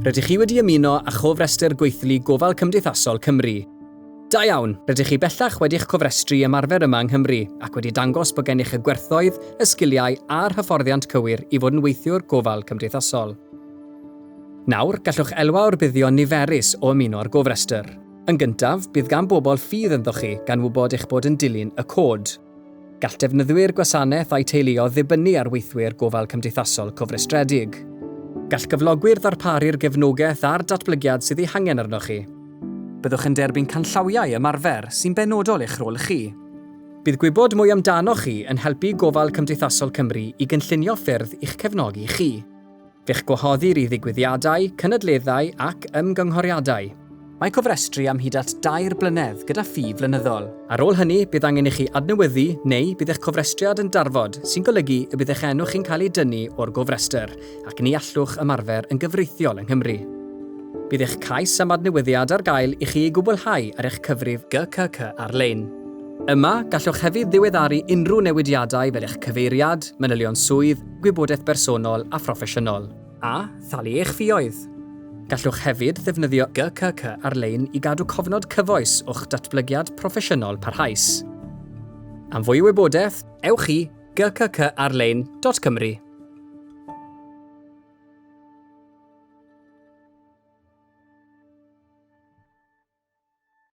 Rydych chi wedi ymuno â cofrestr gweithlu gofal Cymdeithasol Cymru. Da iawn, rydych chi bellach wedi'ch cofrestru ymarfer yma yng Nghymru ac wedi dangos bod gennych y gwerthoedd, y sgiliau a'r hyfforddiant cywir i fod yn weithiwr gofal cymdeithasol. Nawr, gallwch elwa o'r buddion niferus o ymuno â'r gofrestr. Yn gyntaf, bydd gan bobl ffydd ynddo chi gan wybod eich bod yn dilyn y cod. Gall defnyddwyr gwasanaeth a'i teuluoedd ddibynnu ar weithwyr gofal cymdeithasol cofrestredig. Gall gyflogwyr ddarparu'r gefnogaeth a'r datblygiad sydd ei hangen arnoch chi. Byddwch yn derbyn canllawiau ymarfer sy'n benodol eich rôl chi. Bydd gwybod mwy amdanoch chi yn helpu gofal Cymdeithasol Cymru i gynllunio ffyrdd i'ch cefnogi chi. Fe'ch gwahoddir i ddigwyddiadau, cynadleddau ac ymgynghoriadau. Mae cofrestru am hyd at 2 blynedd gyda ffi flynyddol. Ar ôl hynny, bydd angen i chi adnewyddu neu bydd eich cofrestriad yn darfod sy'n golygu y bydd eich enw chi'n cael ei dynnu o'r gofrestr ac ni allwch ymarfer yn gyfreithiol yng Nghymru. Bydd eich cais am adnewyddiad ar gael i chi ei gwblhau ar eich cyfrif GCC ar-lein. Yma, gallwch hefyd ddiweddaru unrhyw newidiadau fel eich cyfeiriad, manylion swydd, gwybodaeth bersonol a phroffesiynol, a thalu eich ffïoedd. Gallwch hefyd ddefnyddio GCC ar-lein i gadw cofnod cyfoes o'ch datblygiad proffesiynol parhaus. Am fwy o wybodaeth, ewch i gccarlein.cymru.